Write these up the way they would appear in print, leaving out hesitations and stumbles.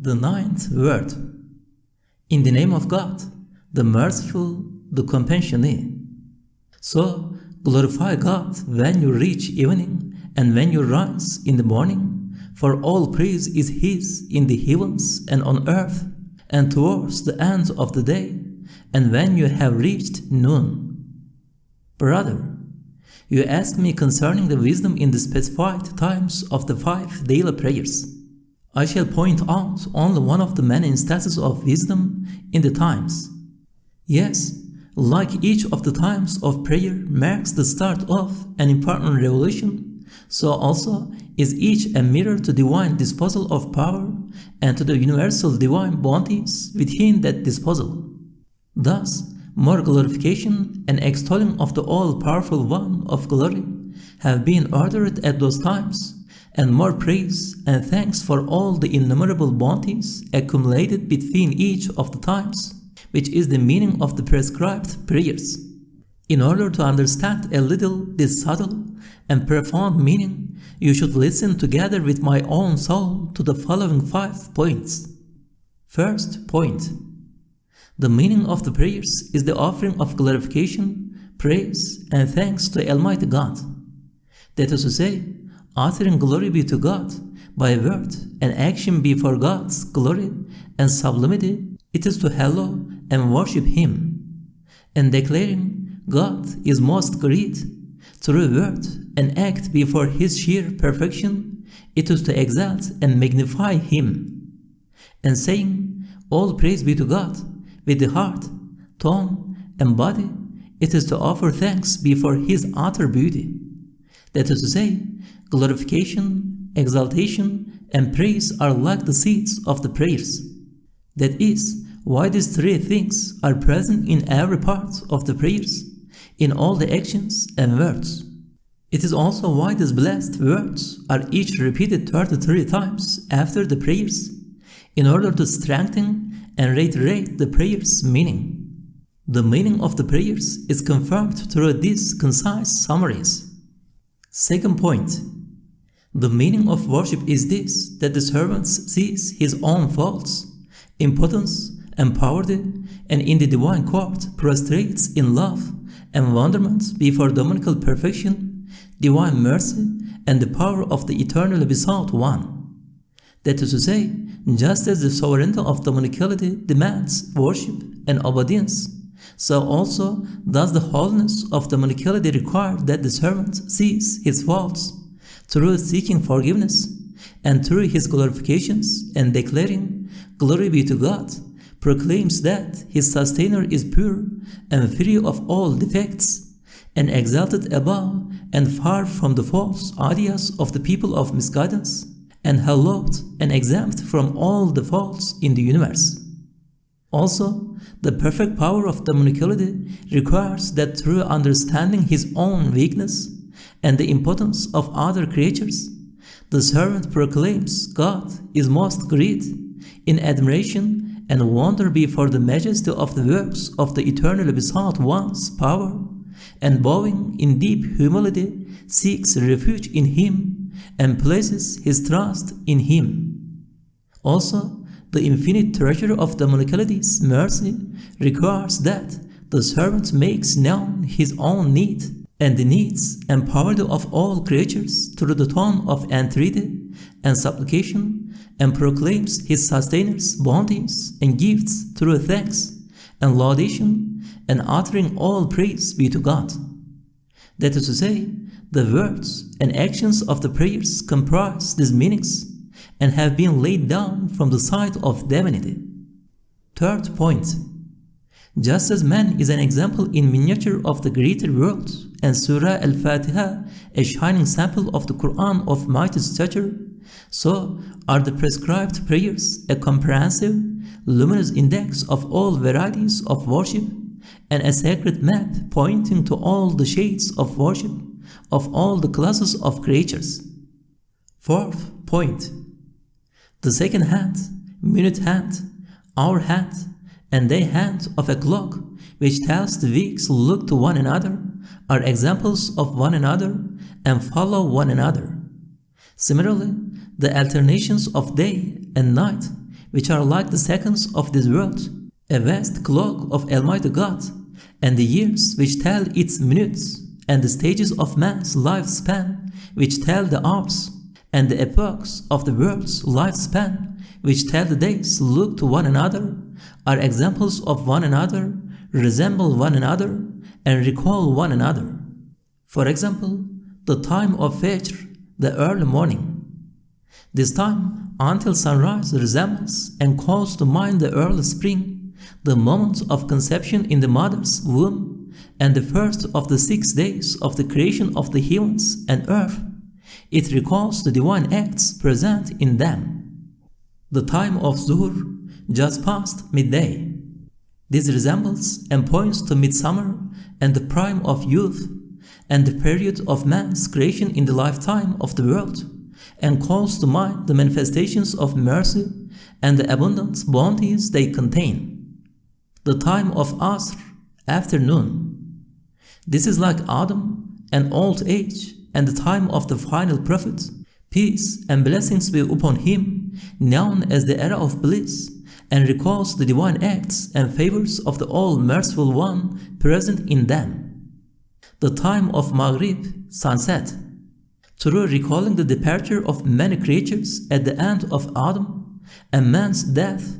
The ninth word. In the name of God, the merciful, the compassionate. So glorify God when you reach evening and when you rise in the morning, for all praise is His in the heavens and on earth, and towards the end of the day, and when you have reached noon. Brother, you asked me concerning the wisdom in the specified times of the 5 daily prayers. I shall point out only one of the many instances of wisdom in the times. Yes, like each of the times of prayer marks the start of an important revolution, so also is each a mirror to divine disposal of power and to the universal divine bounties within that disposal. Thus, more glorification and extolling of the all-powerful One of glory have been ordered at those times, and more praise and thanks for all the innumerable bounties accumulated between each of the times, which is the meaning of the prescribed prayers. In order to understand a little this subtle and profound meaning, you should listen together with my own soul to the following 5 points. First point. The meaning of the prayers is the offering of glorification, praise, and thanks to Almighty God. That is to say, uttering glory be to God by word and action before God's glory and sublimity, it is to hallow and worship Him, and declaring God is most great through word and act before His sheer perfection, it is to exalt and magnify Him, and saying all praise be to God with the heart, tongue, and body, it is to offer thanks before His utter beauty. That is to say, glorification, exaltation, and praise are like the seeds of the prayers. That is why these 3 things are present in every part of the prayers, in all the actions and words. It is also why these blessed words are each repeated 33 times after the prayers, in order to strengthen and reiterate the prayer's meaning. The meaning of the prayers is confirmed through these concise summaries. Second point. The meaning of worship is this, that the servant sees his own faults, impotence, and poverty, and in the divine court prostrates in love and wonderment before dominical perfection, divine mercy, and the power of the eternally besought One. That is to say, just as the sovereignty of dominicality demands worship and obedience, so also does the holiness of dominicality require that the servant sees his faults, through seeking forgiveness, and through his glorifications and declaring, glory be to God, proclaims that his sustainer is pure and free of all defects, and exalted above and far from the false ideas of the people of misguidance, and hallowed and exempt from all the faults in the universe. Also, the perfect power of dominicality requires that through understanding his own weakness and the impotence of other creatures, the servant proclaims God is most great in admiration and wonder before the majesty of the works of the eternally besought One's power, and bowing in deep humility seeks refuge in Him and places his trust in Him. Also, the infinite treasure of dominicality's mercy requires that the servant makes known his own need and the needs and poverty of all creatures through the tone of entreaty and supplication, and proclaims his sustainers' bounties and gifts through thanks and laudation, and uttering all praise be to God. That is to say, the words and actions of the prayers comprise these meanings and have been laid down from the side of divinity. Third point. Just as man is an example in miniature of the greater world, and Surah Al-Fatiha a shining sample of the Qur'an of mighty stature, so are the prescribed prayers a comprehensive, luminous index of all varieties of worship, and a sacred map pointing to all the shades of worship of all the classes of creatures. Fourth point. The second hand, minute hand, hour hand, and day hand of a clock, which tells the weeks look to one another, are examples of one another and follow one another. Similarly, the alternations of day and night, which are like the seconds of this world, a vast clock of Almighty God, and the years which tell its minutes, and the stages of man's lifespan which tell the hours, and the epochs of the world's lifespan which tell the days, look to one another, are examples of one another, resemble one another, and recall one another. For example, the time of Fajr, the early morning. This time until sunrise resembles and calls to mind the early spring, the moment of conception in the mother's womb, and the first of the 6 days of the creation of the heavens and earth. It recalls the divine acts present in them. The time of Zuhur, just past midday. This resembles and points to midsummer and the prime of youth, and the period of man's creation in the lifetime of the world, and calls to mind the manifestations of mercy and the abundant bounties they contain. The time of Asr, afternoon. This is like Adam and old age, and the time of the final prophet, peace and blessings be upon him, known as the era of bliss, and recalls the divine acts and favors of the all-merciful one present in them. The time of Maghrib, sunset, through recalling the departure of many creatures at the end of Adam, and man's death,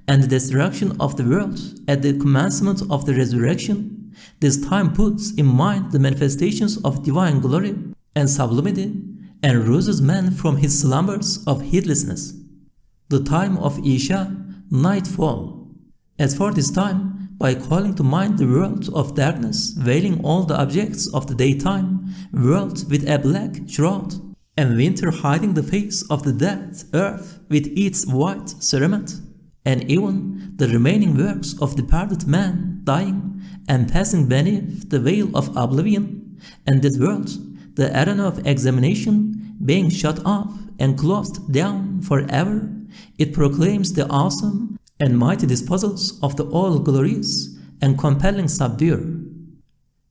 and the destruction of the world at the commencement of the resurrection, this time puts in mind the manifestations of divine glory and sublimity, and rouses man from his slumbers of heedlessness. The time of Isha, nightfall. As for this time, by calling to mind the world of darkness, veiling all the objects of the daytime, world with a black shroud, and winter hiding the face of the dead earth with its white cerement, and even the remaining works of departed man dying and passing beneath the veil of oblivion, and this world, the arena of examination, being shut up and closed down forever, it proclaims the awesome and mighty disposals of the all-glorious and compelling subduer.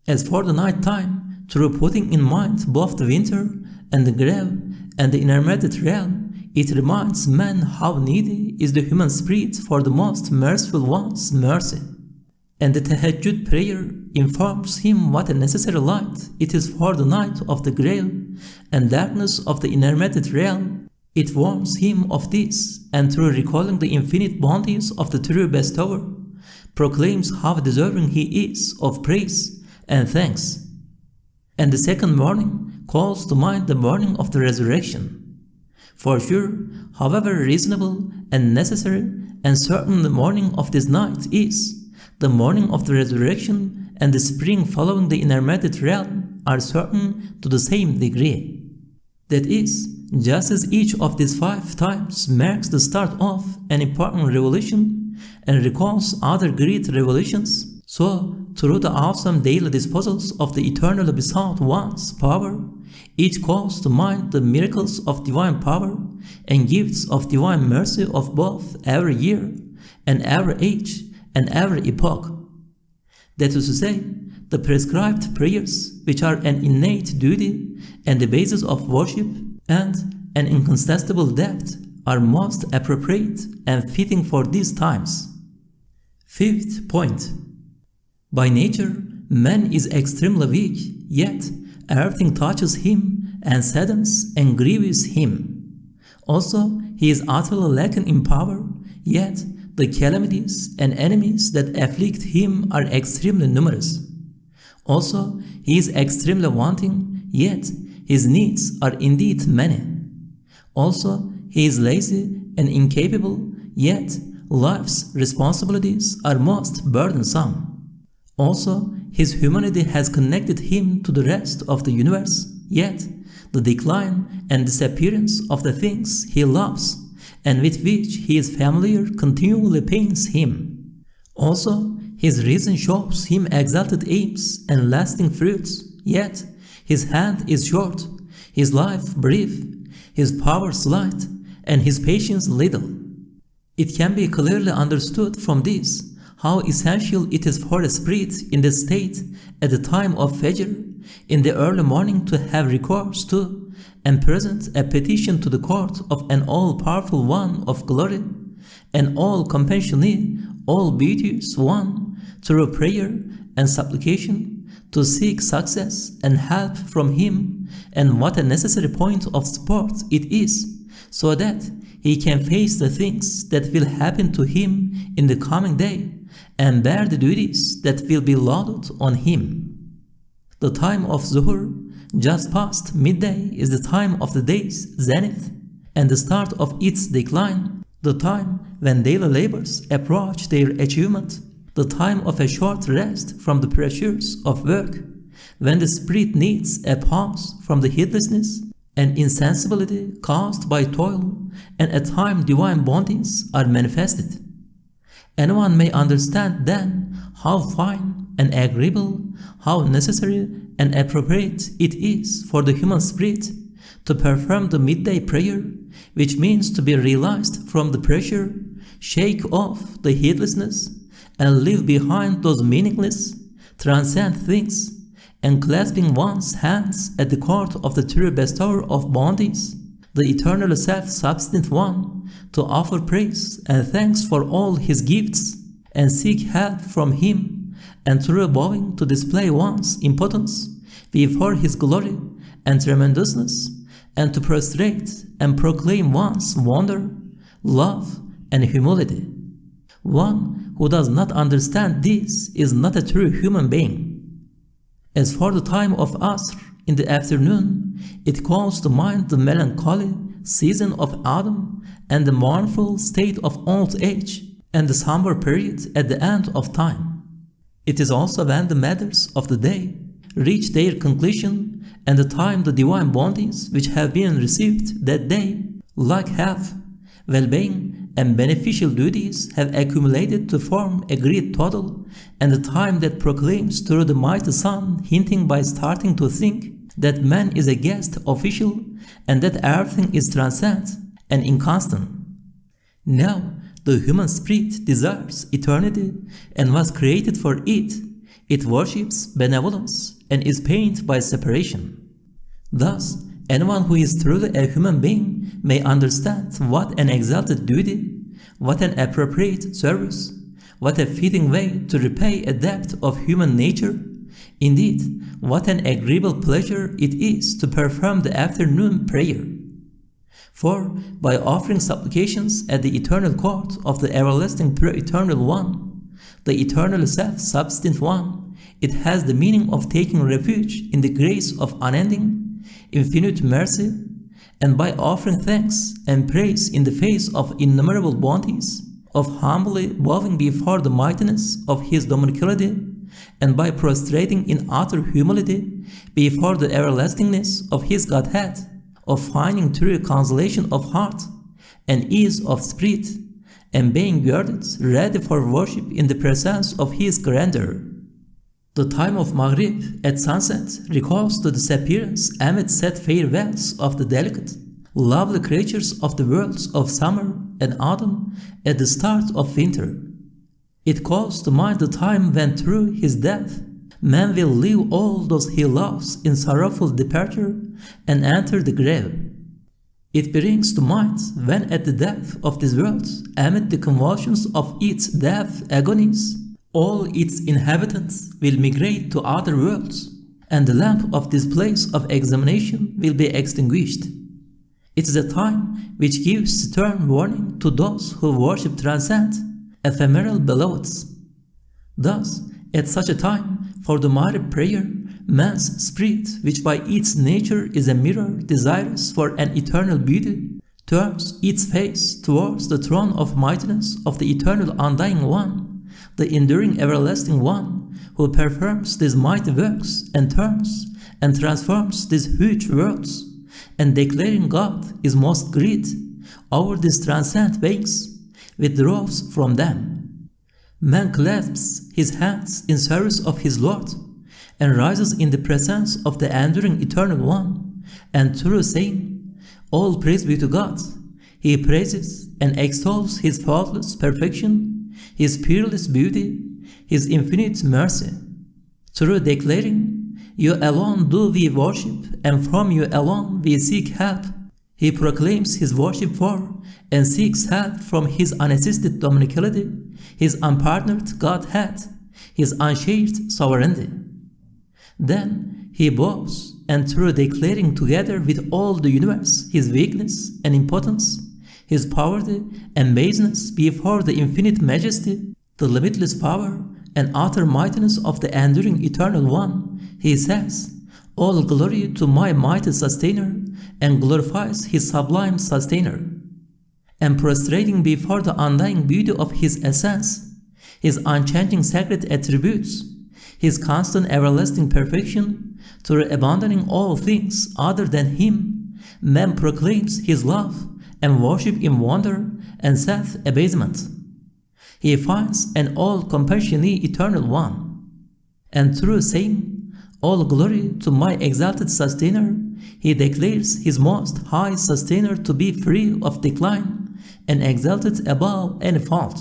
As for the night time, through putting in mind both the winter and the grave and the intermediate realm, it reminds man how needy is the human spirit for the most merciful one's mercy. And the Tahajjud prayer informs him what a necessary light it is for the night of the grave and darkness of the intermediate realm. It warns him of this, and through recalling the infinite bounties of the true bestower, proclaims how deserving he is of praise and thanks. And the second morning calls to mind the morning of the resurrection. For sure, however reasonable and necessary and certain the morning of this night is, the morning of the resurrection and the spring following the intermediate realm are certain to the same degree. That is, just as each of these 5 times marks the start of an important revolution and recalls other great revolutions, so through the awesome daily disposals of the eternally besought one's power, each calls to mind the miracles of divine power and gifts of divine mercy of both every year and every age and every epoch. That is to say, the prescribed prayers, which are an innate duty and the basis of worship and an incontestable debt, are most appropriate and fitting for these times. Fifth point. By nature, man is extremely weak, yet everything touches him and saddens and grieves him. Also, he is utterly lacking in power, yet the calamities and enemies that afflict him are extremely numerous. Also, he is extremely wanting, yet his needs are indeed many. Also, he is lazy and incapable, yet life's responsibilities are most burdensome. Also, his humanity has connected him to the rest of the universe, yet the decline and disappearance of the things he loves and with which he is familiar continually pains him. Also, his reason shows him exalted aims and lasting fruits, yet his hand is short, his life brief, his power slight, and his patience little. It can be clearly understood from this how essential it is for a spirit in the state at the time of Fajr, in the early morning, to have recourse to and present a petition to the court of an all-powerful one of glory, and all compassionate, all beauteous one, through prayer and supplication, to seek success and help from him, and what a necessary point of support it is, so that he can face the things that will happen to him in the coming day, and bear the duties that will be loaded on him. The time of Zuhur, just past midday, is the time of the day's zenith, and the start of its decline, the time when daily labors approach their achievement, the time of a short rest from the pressures of work, when the spirit needs a pause from the heedlessness and insensibility caused by toil, and at time divine bondings are manifested. Anyone may understand then how fine and agreeable, how necessary and appropriate it is for the human spirit to perform the midday prayer, which means to be realized from the pressure, shake off the heedlessness, and leave behind those meaningless, transcend things, and clasping one's hands at the court of the true bestower of bounties, the eternal self-subsistent one, to offer praise and thanks for all his gifts, and seek help from him, and through bowing to display one's impotence before his glory and tremendousness, and to prostrate and proclaim one's wonder, love, and humility. One who does not understand this is not a true human being. As for the time of Asr in the afternoon, it calls to mind the melancholy season of autumn and the mournful state of old age and the somber period at the end of time. It is also when the matters of the day reach their conclusion and the time the divine bounties which have been received that day, like health, well-being, and beneficial duties have accumulated to form a great total, and the time that proclaims through the mighty sun, hinting by starting to think that man is a guest official and that everything is transcendent and inconstant. Now the human spirit desires eternity and was created for it. It worships benevolence and is pained by separation. Thus, anyone who is truly a human being may understand what an exalted duty, what an appropriate service, what a fitting way to repay a debt of human nature, indeed, what an agreeable pleasure it is to perform the afternoon prayer. For by offering supplications at the eternal court of the everlasting pure eternal one, the eternal self-subsistent one, it has the meaning of taking refuge in the grace of unending, infinite mercy, and by offering thanks and praise in the face of innumerable bounties, of humbly bowing before the mightiness of his dominicacy, and by prostrating in utter humility before the everlastingness of his Godhead, of finding true consolation of heart and ease of spirit, and being girded ready for worship in the presence of his grandeur. The time of Maghrib at sunset recalls the disappearance amid sad farewells of the delicate, lovely creatures of the worlds of summer and autumn at the start of winter. It calls to mind the time when through his death man will leave all those he loves in sorrowful departure and enter the grave. It brings to mind when at the death of this world, amid the convulsions of its death agonies, all its inhabitants will migrate to other worlds, and the lamp of this place of examination will be extinguished. It is a time which gives stern warning to those who worship transcend, ephemeral beloveds. Thus, at such a time, for the Maghrib prayer, man's spirit, which by its nature is a mirror desirous for an eternal beauty, turns its face towards the throne of mightiness of the eternal undying one, the enduring everlasting one, who performs these mighty works and turns and transforms these huge worlds, and declaring God is most great over these transcendent beings, withdraws from them. Man clasps his hands in service of his Lord, and rises in the presence of the enduring eternal one, and through saying, "All praise be to God," he praises and extols his faultless perfection, his peerless beauty, his infinite mercy, through declaring, "You alone do we worship, and from you alone we seek help," He proclaims his worship for and seeks help from his unassisted dominicality, his unpartnered Godhead, his unshared sovereignty. Then he bows, and through declaring together with all the universe his weakness and impotence, his poverty and baseness before the infinite majesty, the limitless power and utter mightiness of the enduring eternal one, he says, "All glory to my mighty sustainer," and glorifies his sublime sustainer. And prostrating before the undying beauty of his essence, his unchanging sacred attributes, his constant everlasting perfection, through abandoning all things other than him, man proclaims his love and worship in wonder and self-abasement. He finds an all-compassionate eternal one. And through saying, "All glory to my exalted sustainer," he declares his most high sustainer to be free of decline and exalted above any fault.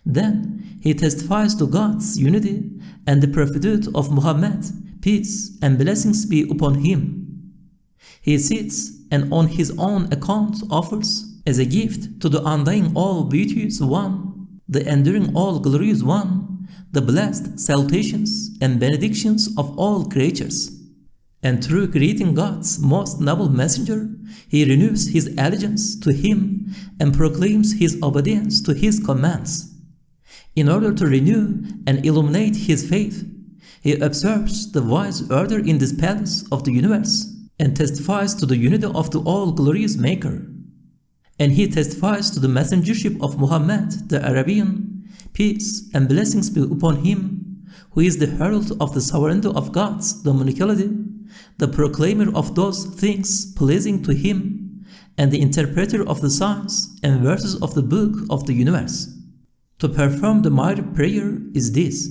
Then he testifies to God's unity and the prophethood of Muhammad, peace and blessings be upon him. He sits and on his own account offers as a gift to the undying all-beauteous one, the enduring all-glorious one, the blessed salutations and benedictions of all creatures. And through greeting God's most noble messenger, he renews his allegiance to him and proclaims his obedience to his commands. In order to renew and illuminate his faith, he observes the wise order in this palace of the universe and testifies to the unity of the all-glorious Maker. And he testifies to the messengership of Muhammad the Arabian, peace and blessings be upon him, who is the herald of the sovereignty of God's dominicality, the proclaimer of those things pleasing to him, and the interpreter of the signs and verses of the book of the universe. To perform the mighty prayer is this.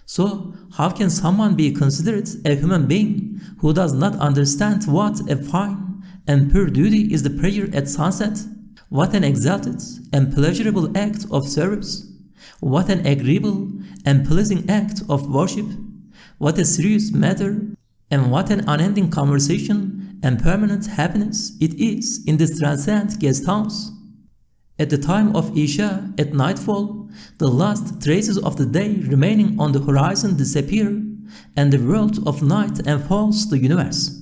So, how can someone be considered a human being who does not understand what a fine and pure duty is the prayer at sunset? What an exalted and pleasurable act of service! What an agreeable and pleasing act of worship! What a serious matter, and what an unending conversation and permanent happiness it is in this transcendent guest house! At the time of Isha, at nightfall, the last traces of the day remaining on the horizon disappear, and the world of night enfolds the universe.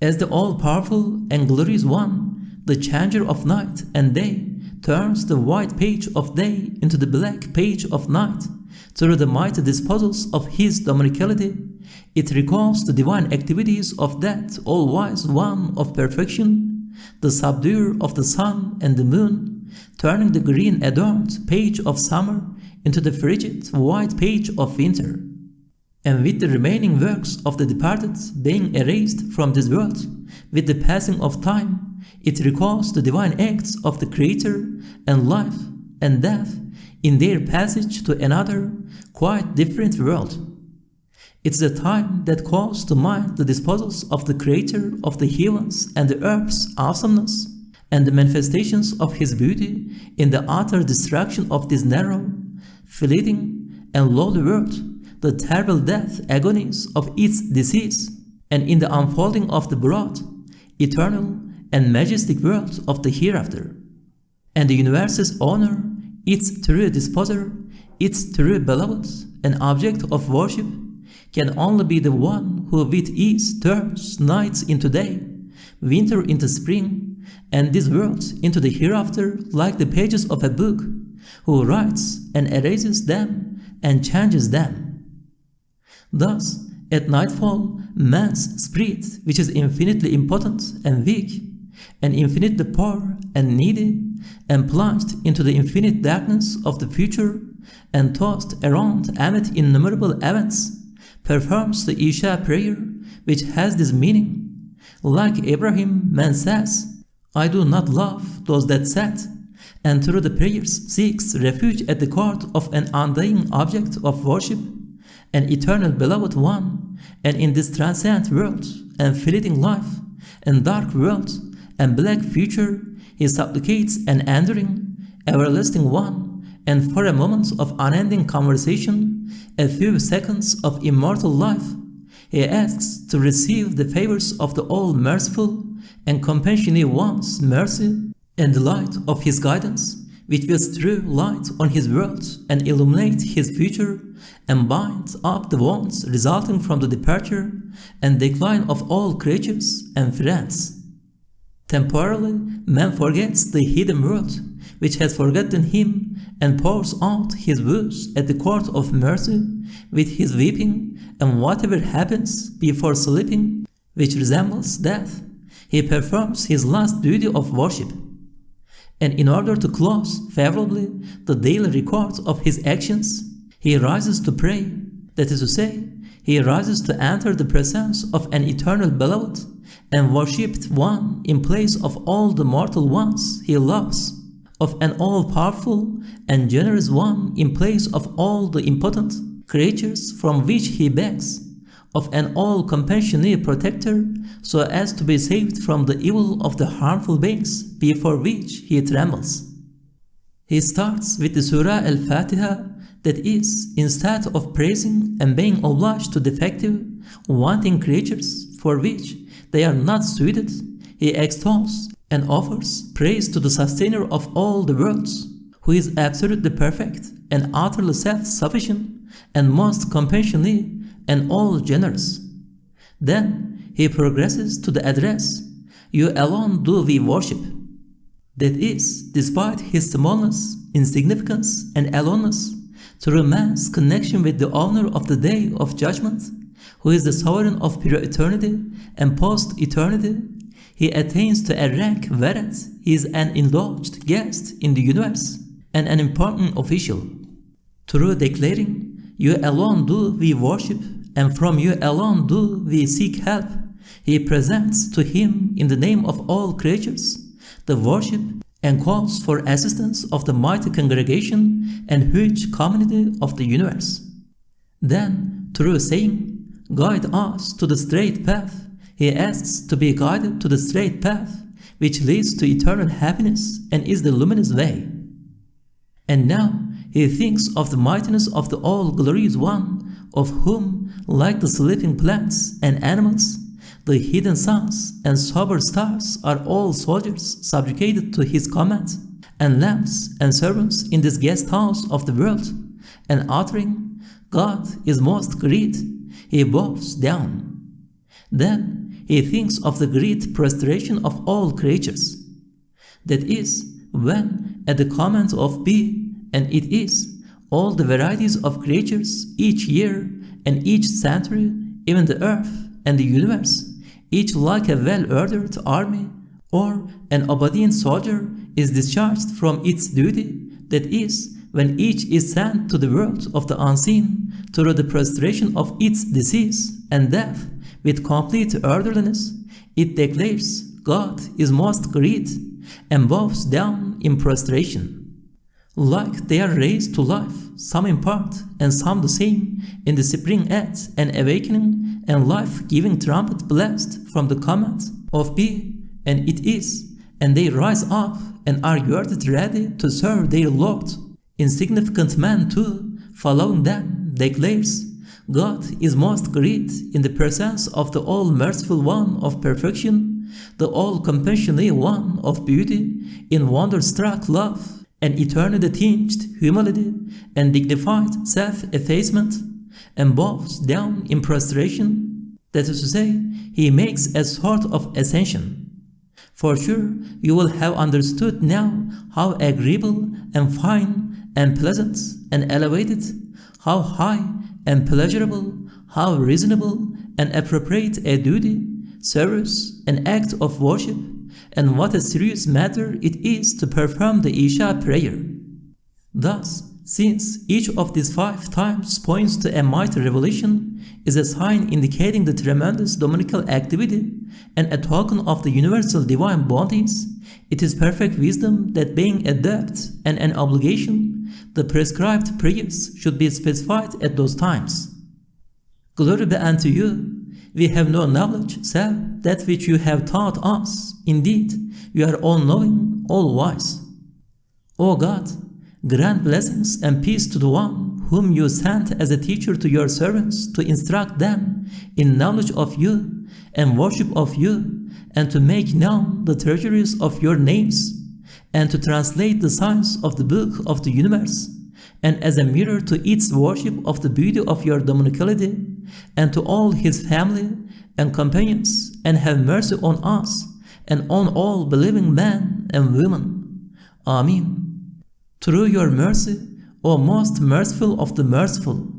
As the all-powerful and glorious one, the changer of night and day, turns the white page of day into the black page of night, through the mighty disposals of his dominicality, it recalls the divine activities of that all-wise one of perfection, the subduer of the sun and the moon, turning the green-adorned page of summer into the frigid white page of winter. And with the remaining works of the departed being erased from this world, with the passing of time, it recalls the divine acts of the Creator and life and death in their passage to another, quite different world. It's the time that calls to mind the disposals of the Creator of the heavens and the earth's awesomeness, and the manifestations of his beauty in the utter destruction of this narrow, fleeting, and lowly world, the terrible death agonies of its disease, and in the unfolding of the broad, eternal, and majestic world of the hereafter. And the universe's owner, its true disposer, its true beloved, and object of worship, can only be the one who with ease turns nights into day, winter into spring, and this world into the hereafter like the pages of a book, who writes and erases them and changes them. Thus, at nightfall, man's spirit, which is infinitely impotent and weak, and infinitely poor and needy, and plunged into the infinite darkness of the future, and tossed around amid innumerable events, performs the Isha prayer, which has this meaning. Like Abraham, man says, "I do not love those that sat," and through the prayers seeks refuge at the court of an undying object of worship, an eternal beloved one, and in this transcendent world, and fleeting life, and dark world, and black future, he supplicates an enduring, everlasting one, and for a moment of unending conversation, a few seconds of immortal life, he asks to receive the favors of the all-merciful, and compassionate one's mercy and the light of his guidance, which will strew light on his world and illuminate his future and bind up the wounds resulting from the departure and decline of all creatures and friends. Temporarily, man forgets the hidden world, which has forgotten him, and pours out his woes at the court of mercy with his weeping, and whatever happens before sleeping, which resembles death, he performs his last duty of worship. And in order to close favorably the daily record of his actions, he rises to pray, that is to say, he rises to enter the presence of an eternal beloved and worshipped one in place of all the mortal ones he loves, of an all-powerful and generous one in place of all the impotent creatures from which he begs, of an all-compassionate protector so as to be saved from the evil of the harmful beings before which he trembles. He starts with the Surah Al-Fatiha, that is, instead of praising and being obliged to defective, wanting creatures for which they are not suited, he extols and offers praise to the sustainer of all the worlds, who is absolutely perfect and utterly self-sufficient and most compassionate and all generous. Then he progresses to the address, "You alone do we worship." That is, despite his smallness, insignificance, and aloneness, through man's connection with the owner of the day of judgment, who is the sovereign of pre-eternity and post-eternity, he attains to a rank whereas he is an indulged guest in the universe and an important official. Through declaring, "You alone do we worship, and from you alone do we seek help," he presents to him in the name of all creatures the worship and calls for assistance of the mighty congregation and huge community of the universe. Then, through saying, "Guide us to the straight path," he asks to be guided to the straight path, which leads to eternal happiness and is the luminous way. And now he thinks of the mightiness of the all-glorious one, of whom, like the sleeping plants and animals, the hidden suns and sober stars are all soldiers subjugated to his command, and lamps and servants in this guest house of the world, and uttering, "God is most great," he bows down. Then he thinks of the great prostration of all creatures. That is, when, at the command of Be, and it is, all the varieties of creatures each year and each century, even the earth and the universe, each like a well-ordered army or an obedient soldier, is discharged from its duty, that is, when each is sent to the world of the unseen through the prostration of its disease and death with complete orderliness, it declares, "God is most great," and bows down in prostration. Like they are raised to life, some in part and some the same, in the spring at and awakening and life-giving trumpet blast from the command of Be, and it is, and they rise up and are girded ready to serve their Lord. Insignificant man too, following them, declares, "God is most great in the presence of the all-merciful one of perfection, the all-compassionate one of beauty, in wonder-struck love, and eternity-tinged humility, and dignified self-effacement, and bows down in prostration." That is to say, he makes a sort of ascension. For sure, you will have understood now how agreeable and fine and pleasant and elevated, how high and pleasurable, how reasonable and appropriate a duty, service, and act of worship, and what a serious matter it is to perform the Isha prayer. Thus, since each of these 5 times points to a mighty revelation, is a sign indicating the tremendous dominical activity and a token of the universal divine bodies, it is perfect wisdom that being a debt and an obligation, the prescribed prayers should be specified at those times. Glory be unto you. We have no knowledge save that which you have taught us. Indeed, you are all-knowing, all-wise. O God, grant blessings and peace to the one whom you sent as a teacher to your servants to instruct them in knowledge of you and worship of you, and to make known the treasuries of your names, and to translate the signs of the book of the universe, and as a mirror to its worship of the beauty of your dominicality, and to all his family and companions, and have mercy on us, and on all believing men and women. Amen. Through your mercy, O most merciful of the merciful,